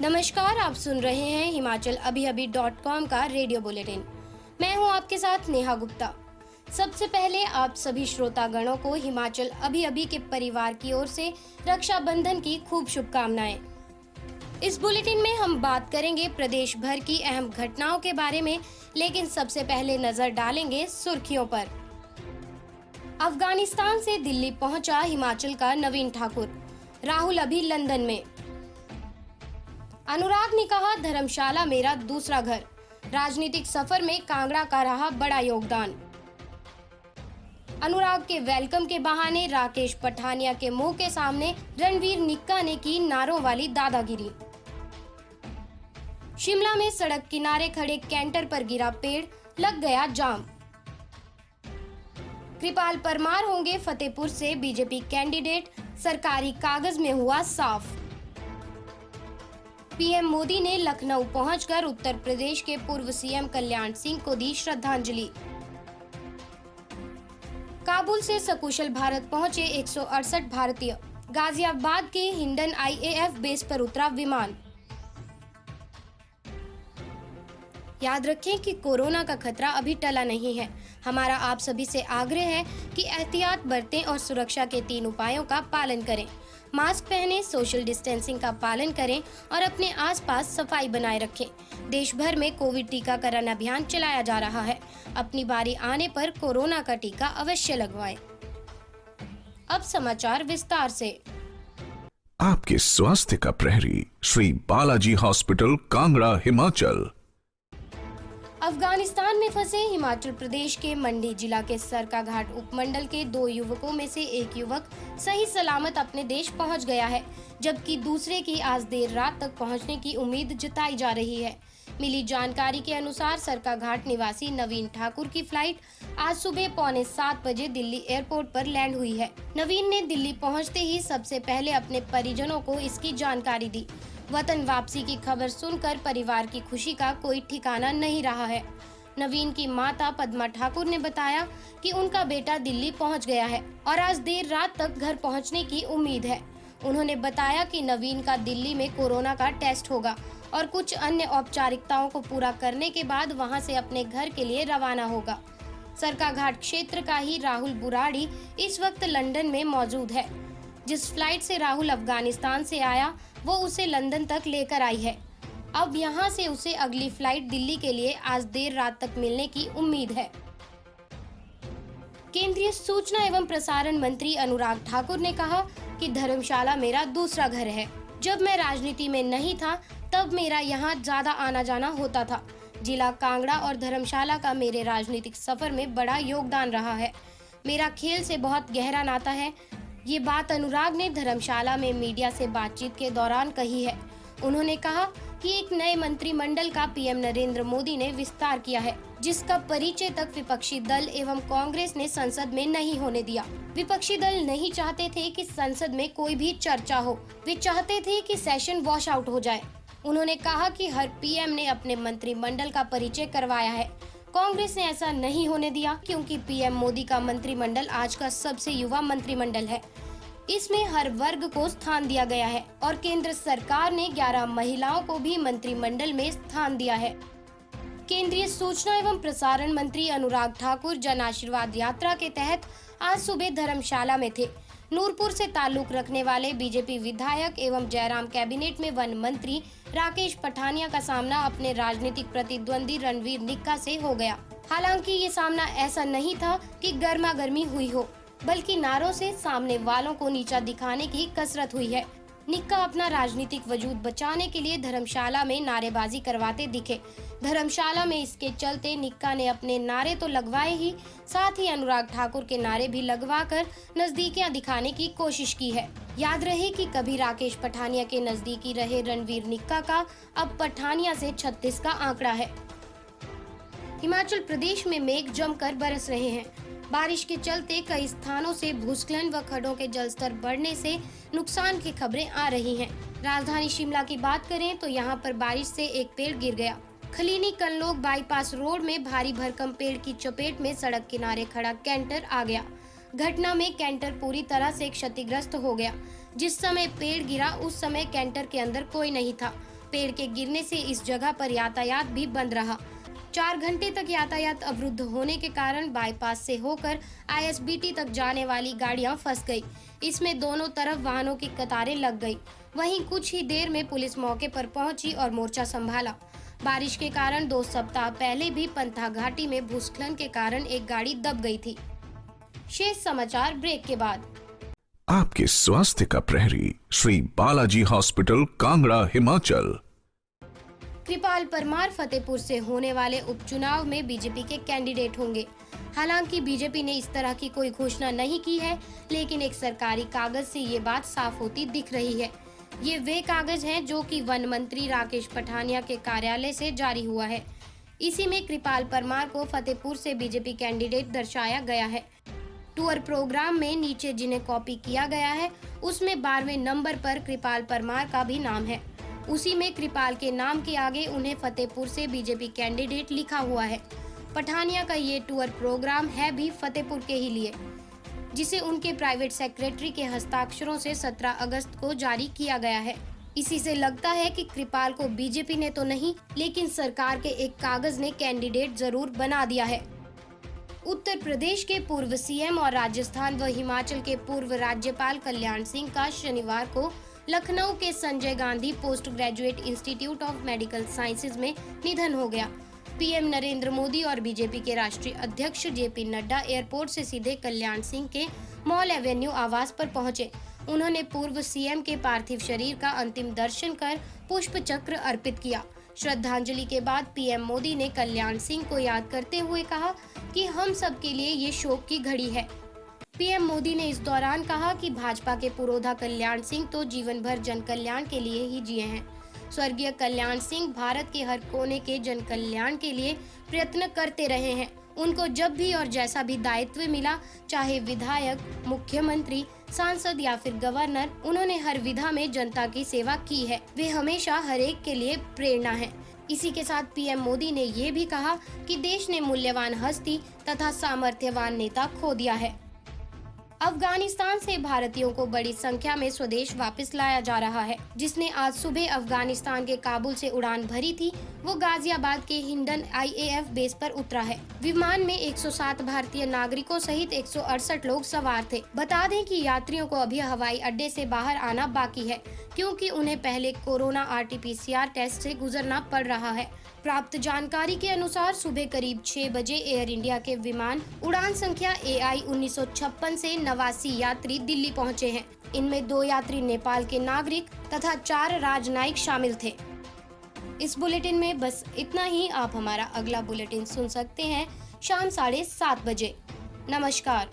नमस्कार, आप सुन रहे हैं हिमाचल अभी अभी .com का रेडियो बुलेटिन। मैं हूं आपके साथ नेहा गुप्ता। सबसे पहले आप सभी श्रोतागणों को हिमाचल अभी अभी के परिवार की ओर से रक्षाबंधन की खूब शुभकामनाएं। इस बुलेटिन में हम बात करेंगे प्रदेश भर की अहम घटनाओं के बारे में, लेकिन सबसे पहले नजर डालेंगे सुर्खियों पर। अफगानिस्तान से दिल्ली पहुंचा हिमाचल का नवीन ठाकुर, राहुल अभी लंदन में। अनुराग ने कहा, धर्मशाला मेरा दूसरा घर। राजनीतिक सफर में कांगड़ा का रहा बड़ा योगदान। अनुराग के वेलकम के बहाने राकेश पठानिया के मुंह के सामने रणवीर निक्का ने की नारों वाली दादागिरी। शिमला में सड़क किनारे खड़े कैंटर पर गिरा पेड़, लग गया जाम। कृपाल परमार होंगे फतेहपुर से बीजेपी कैंडिडेट, सरकारी कागज में हुआ साफ। पीएम मोदी ने लखनऊ पहुंचकर उत्तर प्रदेश के पूर्व सीएम कल्याण सिंह को दी श्रद्धांजलि। काबुल से सकुशल भारत पहुंचे 168 भारतीय, गाजियाबाद के हिंडन आईएएफ बेस पर उतरा विमान। याद रखें कि कोरोना का खतरा अभी टला नहीं है। हमारा आप सभी से आग्रह है कि एहतियात बरतें और सुरक्षा के 3 उपायों का पालन करें। मास्क पहनें, सोशल डिस्टेंसिंग का पालन करें और अपने आसपास सफाई बनाए रखें। देश भर में कोविड टीकाकरण अभियान चलाया जा रहा है। अपनी बारी आने पर कोरोना का टीका अवश्य लगवाएं। अब समाचार विस्तार से। आपके स्वास्थ्य का प्रहरी श्री बालाजी हॉस्पिटल, कांगड़ा, हिमाचल। अफगानिस्तान में फंसे हिमाचल प्रदेश के मंडी जिला के सरकाघाट उपमंडल के 2 युवकों में से एक युवक सही सलामत अपने देश पहुंच गया है, जबकि दूसरे की आज देर रात तक पहुंचने की उम्मीद जताई जा रही है। मिली जानकारी के अनुसार सरकाघाट निवासी नवीन ठाकुर की फ्लाइट आज सुबह 6:45 बजे दिल्ली एयरपोर्ट पर लैंड हुई है। नवीन ने दिल्ली पहुंचते ही सबसे पहले अपने परिजनों को इसकी जानकारी दी। वतन वापसी की खबर सुनकर परिवार की खुशी का कोई ठिकाना नहीं रहा है। नवीन की माता पद्मा ठाकुर ने बताया कि उनका बेटा दिल्ली पहुंच गया है और आज देर रात तक घर पहुंचने की उम्मीद है। उन्होंने बताया कि नवीन का दिल्ली में कोरोना का टेस्ट होगा और कुछ अन्य औपचारिकताओं को पूरा करने के बाद वहां से अपने घर के लिए रवाना होगा। सरकाघाट क्षेत्र का ही राहुल बुराड़ी इस वक्त लंदन में मौजूद है। जिस फ्लाइट से राहुल अफगानिस्तान से आया वो उसे लंदन तक लेकर आई है। अब यहां से उसे अगली फ्लाइट दिल्ली के लिए आज देर रात तक मिलने की उम्मीद है। केंद्रीय सूचना एवं प्रसारण मंत्री अनुराग ठाकुर ने कहा कि धर्मशाला मेरा दूसरा घर है। जब मैं राजनीति में नहीं था तब मेरा यहाँ ज्यादा आना जाना होता था। जिला कांगड़ा और धर्मशाला का मेरे राजनीतिक सफर में बड़ा योगदान रहा है। मेरा खेल से बहुत गहरा नाता है। ये बात अनुराग ने धर्मशाला में मीडिया से बातचीत के दौरान कही है। उन्होंने कहा कि एक नए मंत्रिमंडल का पीएम नरेंद्र मोदी ने विस्तार किया है, जिसका परिचय तक विपक्षी दल एवं कांग्रेस ने संसद में नहीं होने दिया। विपक्षी दल नहीं चाहते थे कि संसद में कोई भी चर्चा हो, वे चाहते थे कि सेशन वॉश आउट हो जाए। उन्होंने कहा कि हर पीएम ने अपने मंत्रिमंडल का परिचय करवाया है। कांग्रेस ने ऐसा नहीं होने दिया, क्योंकि पीएम मोदी का मंत्रिमंडल आज का सबसे युवा मंत्रिमंडल है। इसमें हर वर्ग को स्थान दिया गया है और केंद्र सरकार ने 11 महिलाओं को भी मंत्रिमंडल में स्थान दिया है। केंद्रीय सूचना एवं प्रसारण मंत्री अनुराग ठाकुर जन आशीर्वाद यात्रा के तहत आज सुबह धर्मशाला में थे। नूरपुर से ताल्लुक रखने वाले बीजेपी विधायक एवं जयराम कैबिनेट में वन मंत्री राकेश पठानिया का सामना अपने राजनीतिक प्रतिद्वंदी रणवीर निक्का से हो गया। हालांकि ये सामना ऐसा नहीं था कि गर्मा गर्मी हुई हो, बल्कि नारों से सामने वालों को नीचा दिखाने की कसरत हुई है। निक्का अपना राजनीतिक वजूद बचाने के लिए धर्मशाला में नारेबाजी करवाते दिखे। धर्मशाला में इसके चलते निक्का ने अपने नारे तो लगवाए ही, साथ ही अनुराग ठाकुर के नारे भी लगवाकर नजदीकियां दिखाने की कोशिश की है। याद रहे कि कभी राकेश पठानिया के नजदीकी रहे रणवीर निक्का का अब पठानिया से 36 का आंकड़ा है। हिमाचल प्रदेश में मेघ जमकर बरस रहे हैं। बारिश के चलते कई स्थानों से भूस्खलन व खड्डों के जलस्तर बढ़ने से नुकसान की खबरें आ रही हैं। राजधानी शिमला की बात करें तो यहां पर बारिश से एक पेड़ गिर गया। खलीनी कनलोग बाईपास रोड में भारी भरकम पेड़ की चपेट में सड़क किनारे खड़ा कैंटर आ गया। घटना में कैंटर पूरी तरह से क्षतिग्रस्त हो गया। जिस समय पेड़ गिरा उस समय कैंटर के अंदर कोई नहीं था। पेड़ के गिरने से इस जगह पर यातायात भी बंद रहा। 4 घंटे तक यातायात अवरुद्ध होने के कारण बाईपास से होकर ISBT तक जाने वाली गाड़ियां फंस गई। इसमें दोनों तरफ वाहनों की कतारें लग गई। वहीं कुछ ही देर में पुलिस मौके पर पहुंची और मोर्चा संभाला। बारिश के कारण 2 सप्ताह पहले भी पंथा घाटी में भूस्खलन के कारण एक गाड़ी दब गई थी। शेष समाचार ब्रेक के बाद। आपके स्वास्थ्य का प्रहरी श्री बालाजी हॉस्पिटल कांगड़ा हिमाचल। कृपाल परमार फतेहपुर से होने वाले उपचुनाव में बीजेपी के कैंडिडेट होंगे। हालांकि बीजेपी ने इस तरह की कोई घोषणा नहीं की है, लेकिन एक सरकारी कागज से ये बात साफ होती दिख रही है। ये वे कागज हैं जो कि वन मंत्री राकेश पठानिया के कार्यालय से जारी हुआ है। इसी में कृपाल परमार को फतेहपुर से बीजेपी कैंडिडेट दर्शाया गया है। टूर प्रोग्राम में नीचे जिन्हें कॉपी किया गया है उसमें 12वें नंबर पर कृपाल परमार का भी नाम है। उसी में कृपाल के नाम के आगे उन्हें फतेहपुर से बीजेपी कैंडिडेट लिखा हुआ है। पठानिया का ये टूर प्रोग्राम है भी फतेहपुर के ही लिए, जिसे उनके प्राइवेट सेक्रेटरी के हस्ताक्षरों से 17 अगस्त को जारी किया गया है। इसी से लगता है कि कृपाल को बीजेपी ने तो नहीं, लेकिन सरकार के एक कागज ने कैंडिडेट जरूर बना दिया है। उत्तर प्रदेश के पूर्व सीएम और राजस्थान व हिमाचल के पूर्व राज्यपाल कल्याण सिंह का शनिवार को लखनऊ के Sanjay Gandhi post graduate institute of medical sciences में निधन हो गया। पीएम नरेंद्र मोदी और बीजेपी के राष्ट्रीय अध्यक्ष जेपी नड्डा एयरपोर्ट से सीधे कल्याण सिंह के मॉल एवेन्यू आवास पर पहुंचे। उन्होंने पूर्व सीएम के पार्थिव शरीर का अंतिम दर्शन कर पुष्प चक्र अर्पित किया। श्रद्धांजलि के बाद पीएम मोदी ने कल्याण सिंह को याद करते हुए कहा कि हम सब के लिए ये शोक की घड़ी है। पीएम मोदी ने इस दौरान कहा कि भाजपा के पुरोधा कल्याण सिंह तो जीवन भर जन कल्याण के लिए ही जिए हैं। स्वर्गीय कल्याण सिंह भारत के हर कोने के जन कल्याण के लिए प्रयत्न करते रहे हैं। उनको जब भी और जैसा भी दायित्व मिला, चाहे विधायक, मुख्यमंत्री, सांसद या फिर गवर्नर, उन्होंने हर विधा में जनता की सेवा की है। वे हमेशा हर एक के लिए प्रेरणा है। इसी के साथ पीएम मोदी ने ये भी कहा कि देश ने मूल्यवान हस्ती तथा सामर्थ्यवान नेता खो दिया है। अफगानिस्तान से भारतीयों को बड़ी संख्या में स्वदेश वापस लाया जा रहा है। जिसने आज सुबह अफगानिस्तान के काबुल से उड़ान भरी थी, वो गाजियाबाद के हिंडन IAF बेस पर उतरा है। विमान में 107 भारतीय नागरिकों सहित 168 लोग सवार थे। बता दें कि यात्रियों को अभी हवाई अड्डे से बाहर आना बाकी है, क्योंकि उन्हें पहले कोरोना RT-PCR टेस्ट से गुजरना पड़ रहा है। प्राप्त जानकारी के अनुसार सुबह करीब 6 बजे एयर इंडिया के विमान उड़ान संख्या AI 1956 से 89 यात्री दिल्ली पहुंचे हैं। इनमें 2 यात्री नेपाल के नागरिक तथा 4 राजनयिक शामिल थे। इस बुलेटिन में बस इतना ही। आप हमारा अगला बुलेटिन सुन सकते हैं शाम 7:30 बजे। नमस्कार।